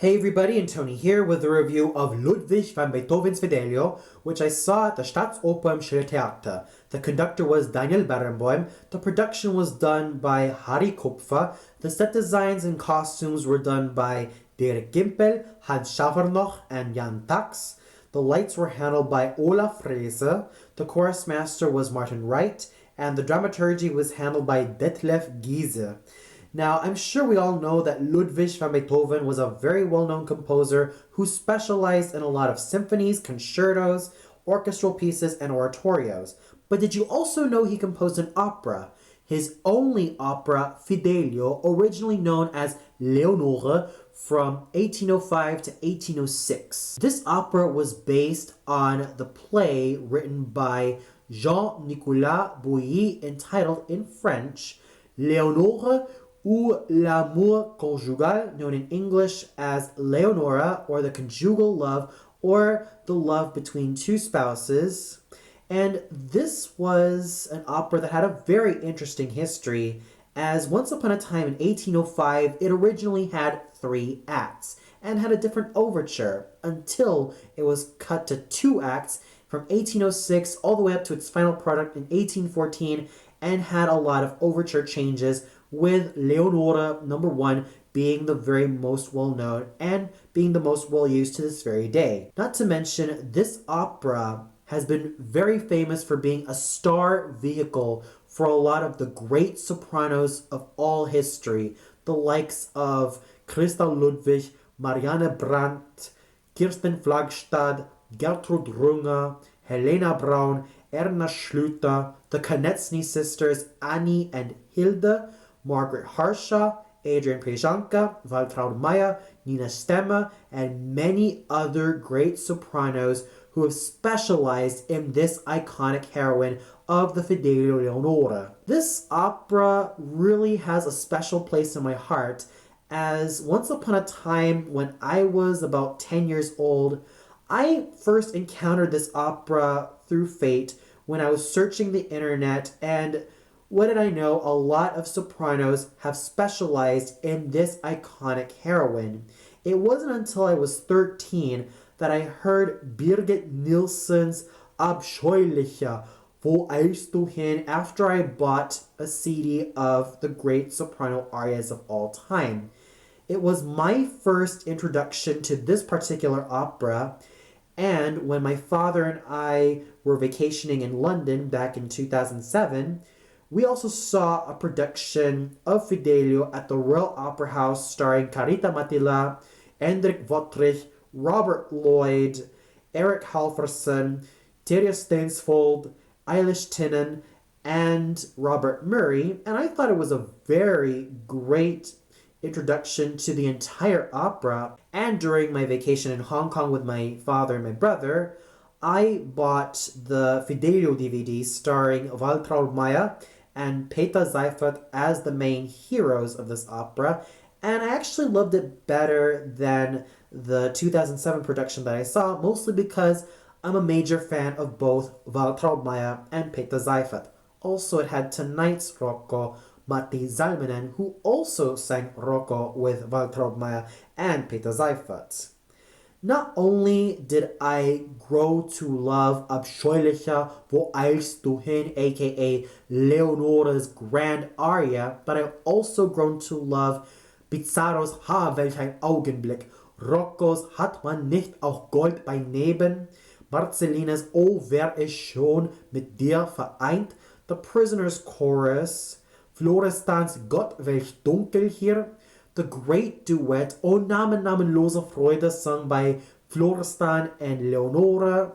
Hey everybody, and Tony here with a review of Ludwig van Beethoven's Fidelio, which I saw at the Staatsoper im Schillertheater. The conductor was Daniel Barenboim, the production was done by Harry Kupfer, the set designs and costumes were done by Dirk Gimpel, Hans Schavernoch, and Jan Tax. The lights were handled by Olaf Frese, the chorus master was Martin Wright, and the dramaturgy was handled by Detlef Giese. Now, I'm sure we all know that Ludwig van Beethoven was a very well-known composer who specialized in a lot of symphonies, concertos, orchestral pieces, and oratorios. But did you also know he composed an opera? His only opera, Fidelio, originally known as Leonore, from 1805 to 1806. This opera was based on the play written by Jean-Nicolas Bouilly entitled in French, Leonore ou l'amour conjugal, known in English as Leonora, or the conjugal love, or the love between two spouses. And this was an opera that had a very interesting history, as once upon a time in 1805, it originally had 3 acts, and had a different overture, until it was cut to 2 acts from 1806 all the way up to its final product in 1814, and had a lot of overture changes, with Leonora number 1 being the very most well-known and being the most well-used to this very day. Not to mention, this opera has been very famous for being a star vehicle for a lot of the great sopranos of all history, the likes of Christa Ludwig, Marianne Brandt, Kirsten Flagstad, Gertrud Runge, Helena Braun, Erna Schlüter, the Konecny sisters Annie and Hilde, Margaret Harshaw, Adrian Prezhanka, Waltraud Meyer, Nina Stemmer, and many other great sopranos who have specialized in this iconic heroine of the Fidelio Leonore. This opera really has a special place in my heart, as once upon a time when I was about 10 years old, I first encountered this opera through fate when I was searching the internet, and what did I know? A lot of sopranos have specialized in this iconic heroine. It wasn't until I was 13 that I heard Birgit Nilsson's Abscheuliche, Wo eilst du hin, after I bought a CD of the great soprano arias of all time. It was my first introduction to this particular opera, and when my father and I were vacationing in London back in 2007, we also saw a production of Fidelio at the Royal Opera House starring Carita Mattila, Hendrik Wottrich, Robert Lloyd, Eric Halverson, Terje Stensvold, Eilish Tynan, and Robert Murray, and I thought it was a very great introduction to the entire opera. And during my vacation in Hong Kong with my father and my brother, I bought the Fidelio DVD starring Waltraud Meyer and Peter Seifert as the main heroes of this opera, and I actually loved it better than the 2007 production that I saw, mostly because I'm a major fan of both Waltraud Meyer and Peter Seifert. Also, it had tonight's Rocco, Matti Salminen, who also sang Rocco with Waltraud Meyer and Peter Seifert. Not only did I grow to love Abscheuliche, Wo eilst du hin, aka Leonore's grand aria, but I've also grown to love Pizarro's Ha, welch ein Augenblick, Roccos Hat man nicht auch Gold bei Neben, Marcellina's O wär es schon mit dir vereint, The Prisoner's Chorus, Florestans Gott welch dunkel hier, the great duet O namenlose Freude, sung by Florestan and Leonore,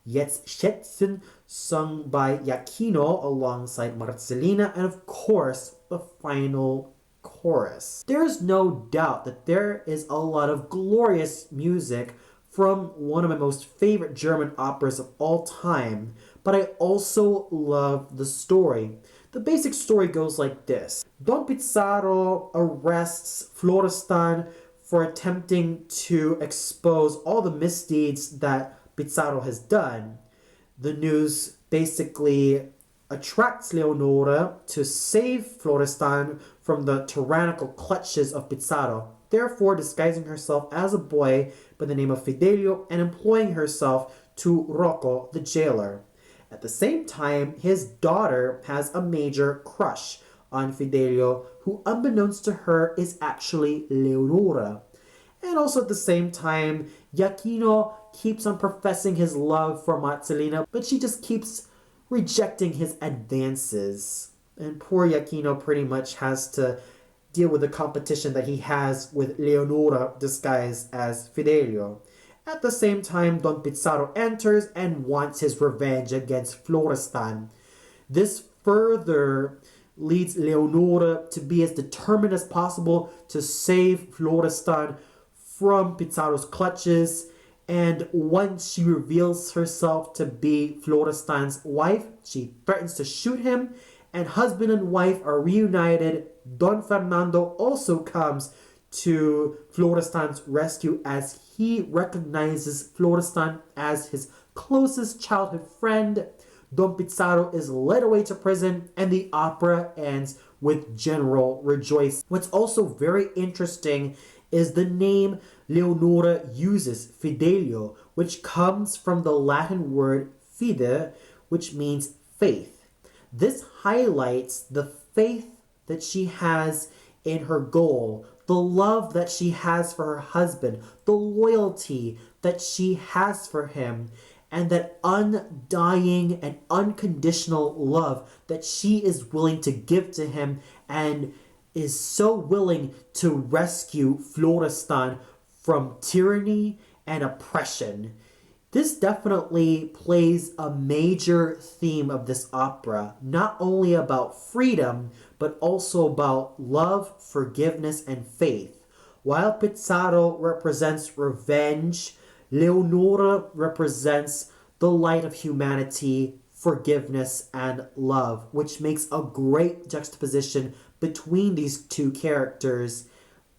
Jetzt schätzen, sung by Giacchino alongside Marcellina, and of course, the final chorus. There's no doubt that there is a lot of glorious music from one of my most favorite German operas of all time, but I also love the story. The basic story goes like this. Don Pizarro arrests Florestan for attempting to expose all the misdeeds that Pizarro has done. The news basically attracts Leonore to save Florestan from the tyrannical clutches of Pizarro. therefore disguising herself as a boy by the name of Fidelio and employing herself to Rocco, the jailer. At the same time, his daughter has a major crush on Fidelio, who unbeknownst to her is actually Leonora. And also at the same time, Giacchino keeps on professing his love for Marcellina, but she just keeps rejecting his advances. And poor Giacchino pretty much has to deal with the competition that he has with Leonora disguised as Fidelio. At the same time, Don Pizarro enters and wants his revenge against Florestan. This further leads Leonora to be as determined as possible to save Florestan from Pizarro's clutches, and once she reveals herself to be Florestan's wife, she threatens to shoot him, and husband and wife are reunited. Don Fernando also comes to Florestan's rescue as he recognizes Florestan as his closest childhood friend. Don Pizarro is led away to prison, and the opera ends with general rejoicing. What's also very interesting is the name Leonora uses, Fidelio, which comes from the Latin word fide, which means faith. This highlights the faith that she has in her goal, the love that she has for her husband, the loyalty that she has for him, and that undying and unconditional love that she is willing to give to him and is so willing to rescue Florestan from tyranny and oppression. This definitely plays a major theme of this opera, not only about freedom, but also about love, forgiveness, and faith. While Pizarro represents revenge, Leonora represents the light of humanity, forgiveness, and love, which makes a great juxtaposition between these two characters,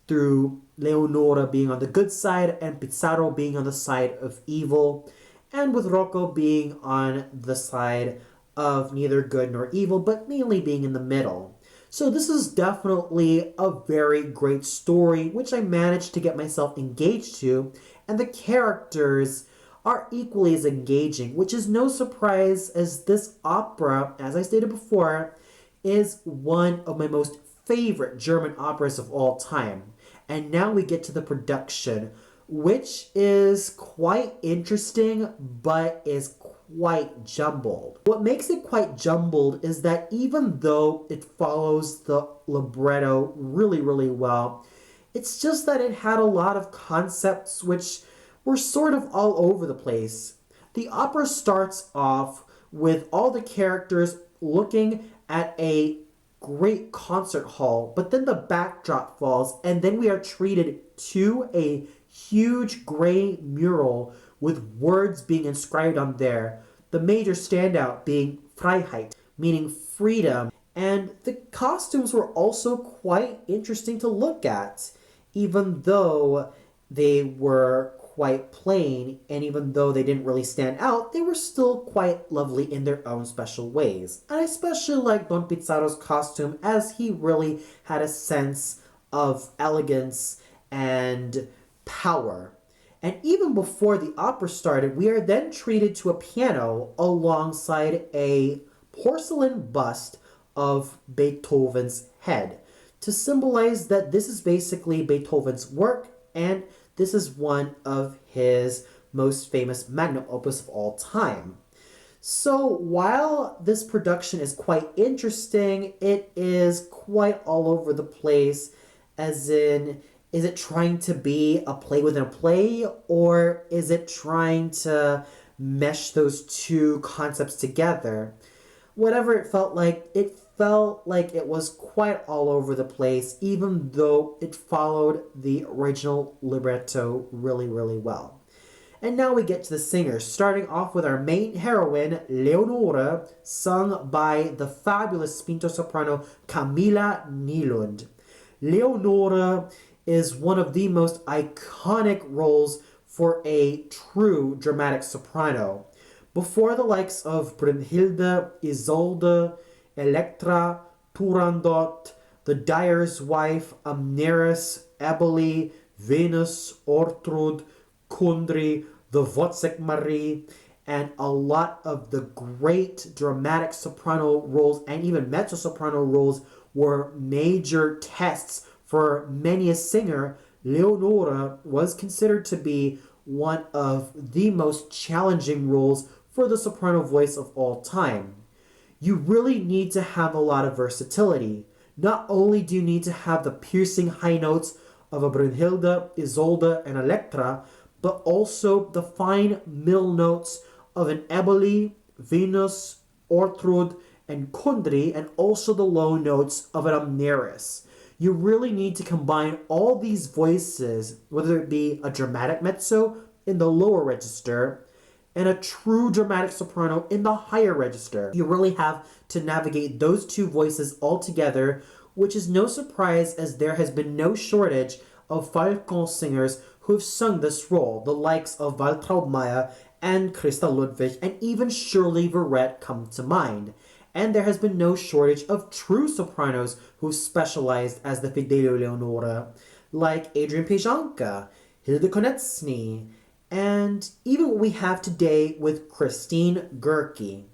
through Leonora being on the good side and Pizarro being on the side of evil, and with Rocco being on the side of neither good nor evil, but mainly being in the middle. So this is definitely a very great story, which I managed to get myself engaged to, and the characters are equally as engaging, which is no surprise as this opera, as I stated before, is one of my most favorite German operas of all time. And now we get to the production, which is quite interesting, but is quite jumbled. What makes it quite jumbled is that even though it follows the libretto really, really well, it's just that it had a lot of concepts which were sort of all over the place. The opera starts off with all the characters looking at a great concert hall, but then the backdrop falls, and then we are treated to a huge gray mural with words being inscribed on there. The major standout being Freiheit, meaning freedom. And the costumes were also quite interesting to look at, even though they were quite plain, and even though they didn't really stand out, they were still quite lovely in their own special ways. And I especially like Don Pizarro's costume, as he really had a sense of elegance and power. And even before the opera started, we are then treated to a piano alongside a porcelain bust of Beethoven's head, to symbolize that this is basically Beethoven's work, and this is one of his most famous magnum opus of all time. So while this production is quite interesting, it is quite all over the place, as in, is it trying to be a play within a play, or is it trying to mesh those two concepts together? Whatever it felt like it was quite all over the place, even though it followed the original libretto really, really well. And now we get to the singers, starting off with our main heroine, Leonora, sung by the fabulous spinto soprano Camilla Nylund. Leonora is one of the most iconic roles for a true dramatic soprano. Before the likes of Brunhilde, Isolde, Elektra, Turandot, the Dyer's Wife, Amneris, Eboli, Venus, Ortrud, Kundry, the Wozzeck Marie, and a lot of the great dramatic soprano roles and even mezzo-soprano roles were major tests for many a singer. Leonora was considered to be one of the most challenging roles for the soprano voice of all time. You really need to have a lot of versatility. Not only do you need to have the piercing high notes of a Brunhilde, Isolde, and Electra, but also the fine middle notes of an Eboli, Venus, Ortrud, and Kundry, and also the low notes of an Amneris. You really need to combine all these voices, whether it be a dramatic mezzo in the lower register and a true dramatic soprano in the higher register. You really have to navigate those two voices all together, which is no surprise as there has been no shortage of Falcon singers who have sung this role, the likes of Waltraud Meier and Christa Ludwig, and even Shirley Verrett come to mind. And there has been no shortage of true sopranos who specialized as the Fidelio Leonora, like Adrian Pejanka, Hilde Konecny, and even what we have today with Christine Goerke.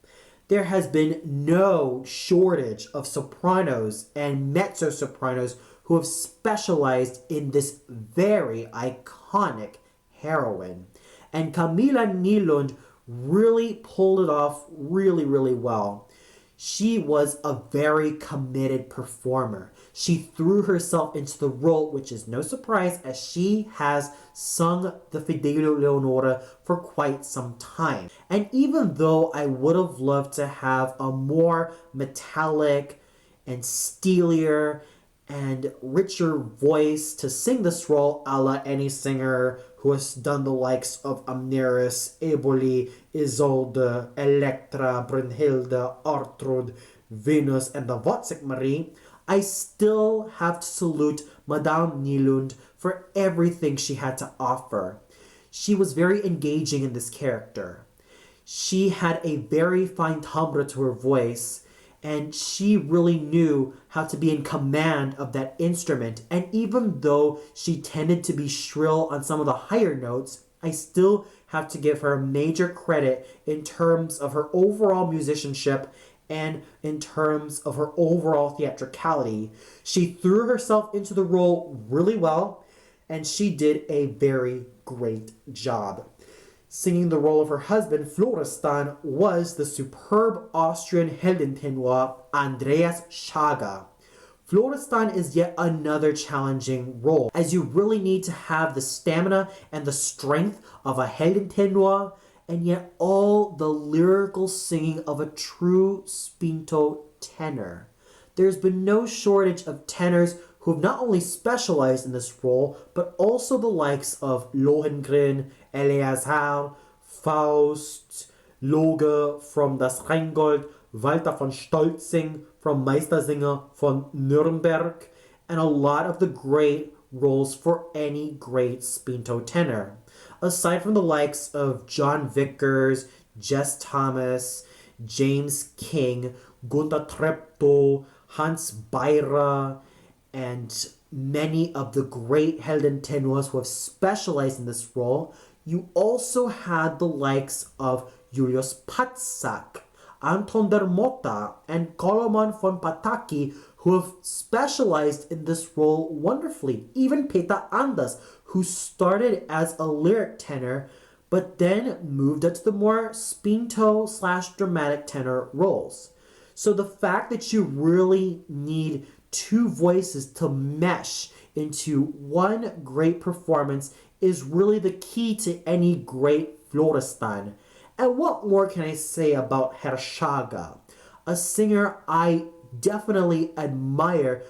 There has been no shortage of sopranos and mezzo-sopranos who have specialized in this very iconic heroine. And Camilla Nylund really pulled it off really well. She was a very committed performer. She threw herself into the role, which is no surprise as she has sung the Fidelio Leonora for quite some time. And even though I would have loved to have a more metallic and steelier and richer voice to sing this role a la any singer who has done the likes of Amneris, Eboli, Isolde, Electra, Brunhilde, Ortrud, Venus, and the Wozzeck Marie, I still have to salute Madame Nylund for everything she had to offer. She was very engaging in this character. She had a very fine timbre to her voice, and she really knew how to be in command of that instrument. And even though she tended to be shrill on some of the higher notes, I still have to give her major credit in terms of her overall musicianship and in terms of her overall theatricality. She threw herself into the role really well, and she did a very great job. Singing the role of her husband, Florestan, was the superb Austrian Heldentenor Andreas Schager. Florestan is yet another challenging role, as you really need to have the stamina and the strength of a Heldentenor, and yet all the lyrical singing of a true spinto tenor. There's been no shortage of tenors who have not only specialized in this role, but also the likes of Lohengrin, Eleazar, Faust, Loge from Das Rheingold, Walter von Stolzing from Meistersinger von Nürnberg, and a lot of the great roles for any great spinto tenor. Aside from the likes of John Vickers, Jess Thomas, James King, Gunther Treptow, Hans Beira, and many of the great Heldentenors who have specialized in this role, you also had the likes of Julius Patzak, Anton der Motta, and Koloman von Pataki who have specialized in this role wonderfully. Even Peter Anders, who started as a lyric tenor, but then moved up to the more spinto/dramatic tenor roles. So the fact that you really need two voices to mesh into one great performance is really the key to any great Florestan. And what more can I say about Herr Schager, a singer I definitely admire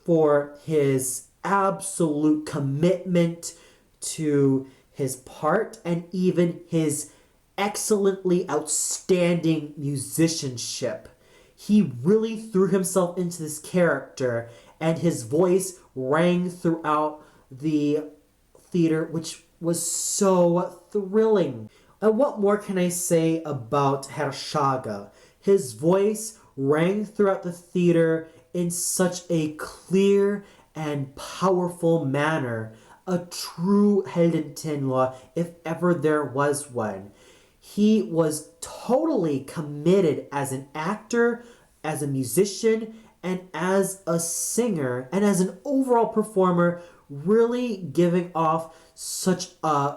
for his absolute commitment to his part and even his excellently outstanding musicianship. He really threw himself into this character, and his voice rang throughout the theater, which was so thrilling. And what more can I say about Herr Schager? His voice rang throughout the theater in such a clear and powerful manner. A true Heldentenor, if ever there was one. He was totally committed as an actor, as a musician, and as a singer, and as an overall performer, really giving off such a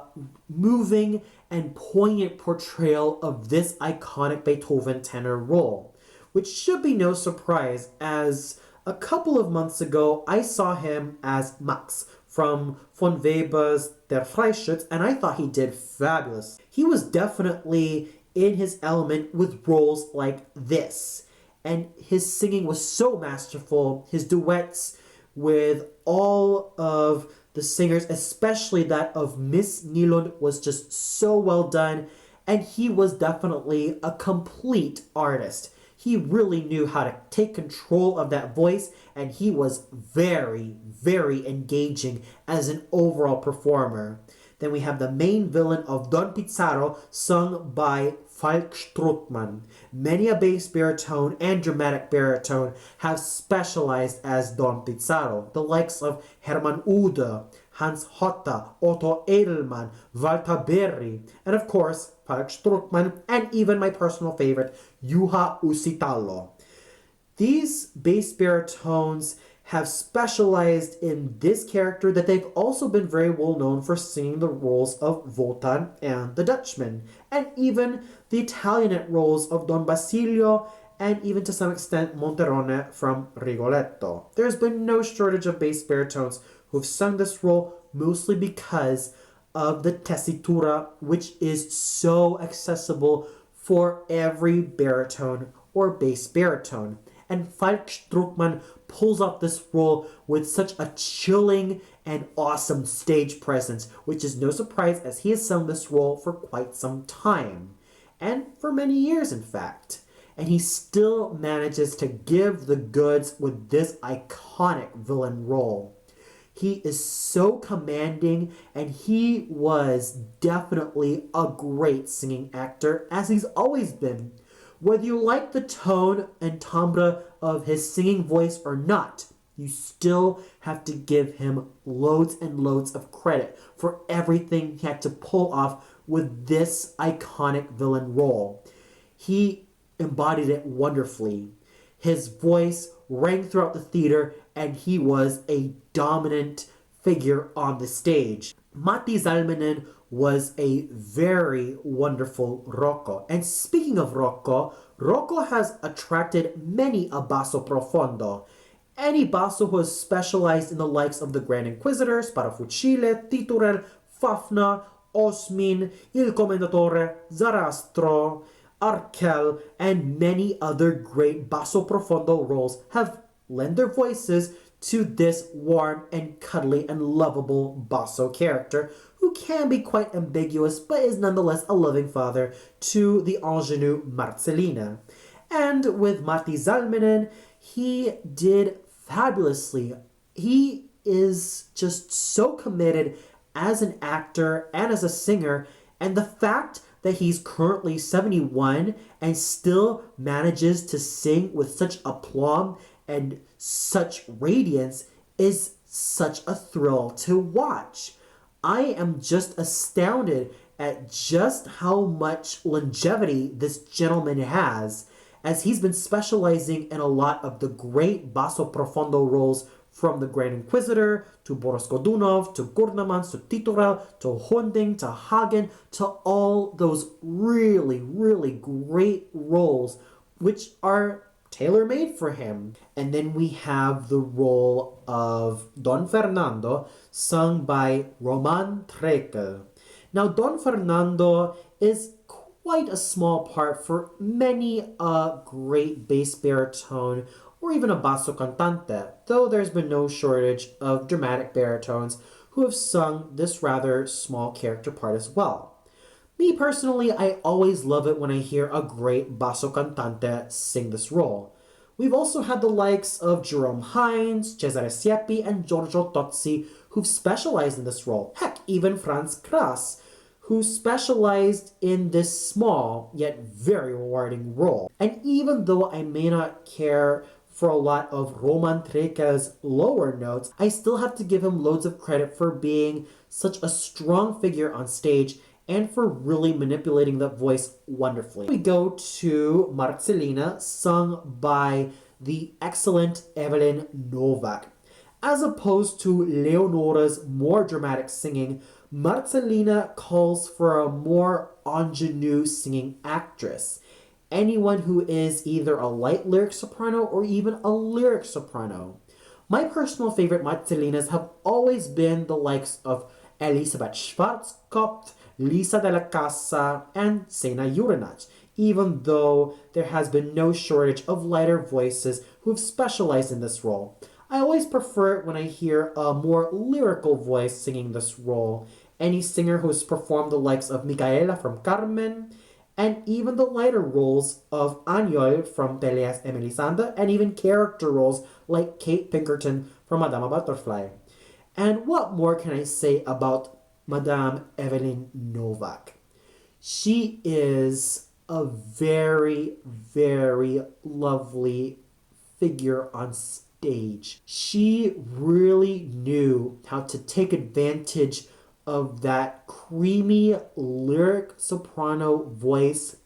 moving and poignant portrayal of this iconic Beethoven tenor role, which should be no surprise, as a couple of months ago I saw him as Max from von Weber's Der Freischütz, and I thought he did fabulous. He was definitely in his element with roles like this, and his singing was so masterful. His duets with all of the singers, especially that of Miss Nylund, was just so well done, and he was definitely a complete artist. He really knew how to take control of that voice, and he was very, very engaging as an overall performer. Then we have the main villain of Don Pizarro, sung by Falk Struckmann. Many a bass baritone and dramatic baritone have specialized as Don Pizarro, the likes of Hermann Ude, Hans Hotta, Otto Edelmann, Walter Berry, and of course, Falk Struckmann, and even my personal favorite, Juha Uusitalo. These bass baritones have specialized in this character, that they've also been very well known for singing the roles of Wotan and the Dutchman, and even the Italianate roles of Don Basilio, and even to some extent Monterone from Rigoletto. There's been no shortage of bass baritones who've sung this role, mostly because of the tessitura, which is so accessible for every baritone or bass baritone. And Falk Struckmann pulls off this role with such a chilling and awesome stage presence, which is no surprise as he has sung this role for quite some time, and for many years in fact. And he still manages to give the goods with this iconic villain role. He is so commanding, and he was definitely a great singing actor, as he's always been. Whether you like the tone and timbre of his singing voice or not, you still have to give him loads and loads of credit for everything he had to pull off with this iconic villain role. He embodied it wonderfully. His voice rang throughout the theater, and he was a dominant figure on the stage. Matti Salminen was a very wonderful Rocco. And speaking of Rocco, Rocco has attracted many a basso profondo. Any basso who has specialized in the likes of the Grand Inquisitor, Sparafucile, Titurel, Fafna, Osmin, Il Commendatore, Zarastro, Arkel, and many other great basso profondo roles have lent their voices to this warm and cuddly and lovable basso character, who can be quite ambiguous but is nonetheless a loving father to the ingenue Marcellina. And with Matti Salminen, he did fabulously. He is just so committed as an actor and as a singer, and the fact that he's currently 71 and still manages to sing with such aplomb and such radiance is such a thrill to watch. I am just astounded at just how much longevity this gentleman has, as he's been specializing in a lot of the great basso profondo roles, from the Grand Inquisitor to Boris Godunov to Gurnemans to Titurel to Hunding to Hagen to all those really, really great roles which are tailor-made for him. And then we have the role of Don Fernando, sung by Roman Trekel. Now, Don Fernando is quite a small part for many a great bass baritone or even a basso cantante, though there's been no shortage of dramatic baritones who have sung this rather small character part as well. Me personally, I always love it when I hear a great basso cantante sing this role. We've also had the likes of Jerome Hines, Cesare Siepi, and Giorgio Tozzi who've specialized in this role. Heck, even Franz Kras, who specialized in this small yet very rewarding role. And even though I may not care for a lot of Roman Trekel's lower notes, I still have to give him loads of credit for being such a strong figure on stage and for really manipulating the voice wonderfully. We go to Marcellina, sung by the excellent Evelin Novak. As opposed to Leonora's more dramatic singing, Marcellina calls for a more ingenue singing actress. Anyone who is either a light lyric soprano or even a lyric soprano. My personal favorite Marcellinas have always been the likes of Elisabeth Schwarzkopf, Lisa de la Casa, and Sena Jurinac, even though there has been no shortage of lighter voices who have specialized in this role. I always prefer it when I hear a more lyrical voice singing this role. Any singer who has performed the likes of Micaela from Carmen, and even the lighter roles of Añol from Peleas y Melisande, and even character roles like Kate Pinkerton from Madame Butterfly. And what more can I say about Madame Evelin Novak? She is a very, very lovely figure on stage. She really knew how to take advantage of that creamy lyric soprano voice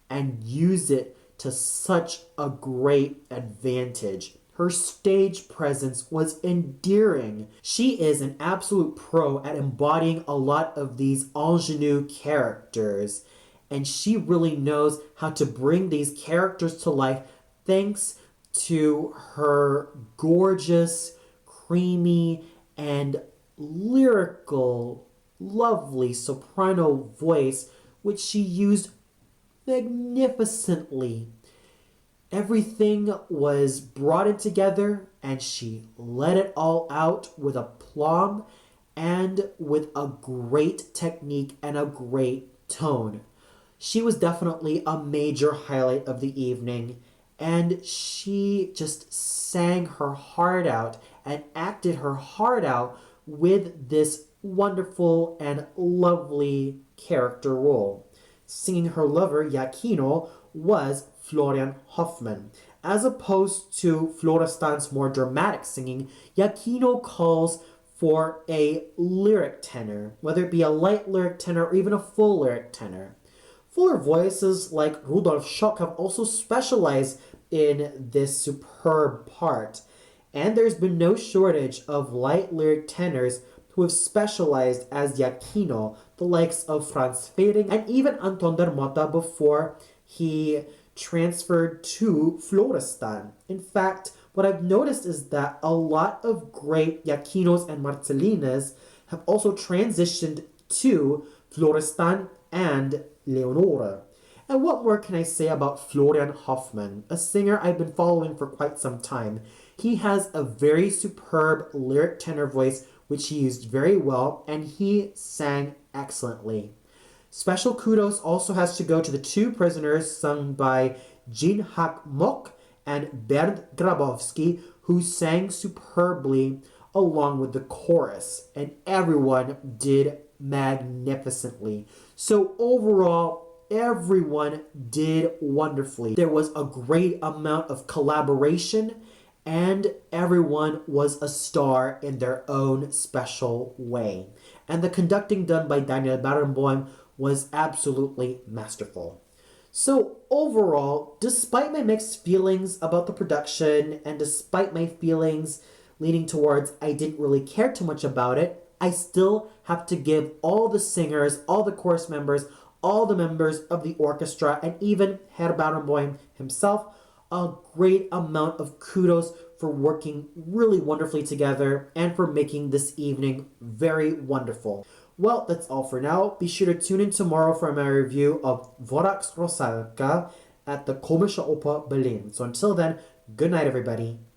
and use it to such a great advantage. Her stage presence was endearing. She is an absolute pro at embodying a lot of these ingenue characters, and she really knows how to bring these characters to life thanks to her gorgeous, creamy, and lyrical, lovely soprano voice, which she used magnificently. Everything was brought in together and she let it all out with aplomb and with a great technique and a great tone. She was definitely a major highlight of the evening, and she just sang her heart out and acted her heart out with this wonderful and lovely character role. Singing her lover, Iachino, was Florian Hoffmann. As opposed to Florestan's more dramatic singing, Iachino calls for a lyric tenor, whether it be a light lyric tenor or even a full lyric tenor. Fuller voices like Rudolf Schock have also specialized in this superb part, and there's been no shortage of light lyric tenors who have specialized as Iachino, the likes of Franz Fehring and even Anton der Motta before he transferred to Florestan. In fact, what I've noticed is that a lot of great Iachinos and Marcellinas have also transitioned to Florestan and Leonora. And what more can I say about Florian Hoffmann, a singer I've been following for quite some time? He has a very superb lyric tenor voice which he used very well, and he sang excellently. Special kudos also has to go to the two prisoners sung by Jean Hack Mock and Bernd Grabowski, who sang superbly along with the chorus, and everyone did magnificently. So overall, everyone did wonderfully. There was a great amount of collaboration, and everyone was a star in their own special way. And the conducting done by Daniel Barenboim was absolutely masterful. So overall, despite my mixed feelings about the production, and despite my feelings leaning towards I didn't really care too much about it, I still have to give all the singers, all the chorus members, all the members of the orchestra, and even Herr Barenboim himself a great amount of kudos for working really wonderfully together and for making this evening very wonderful. Well, that's all for now. Be sure to tune in tomorrow for my review of Dvorak's Rusalka at the Komische Oper Berlin. So until then, good night everybody.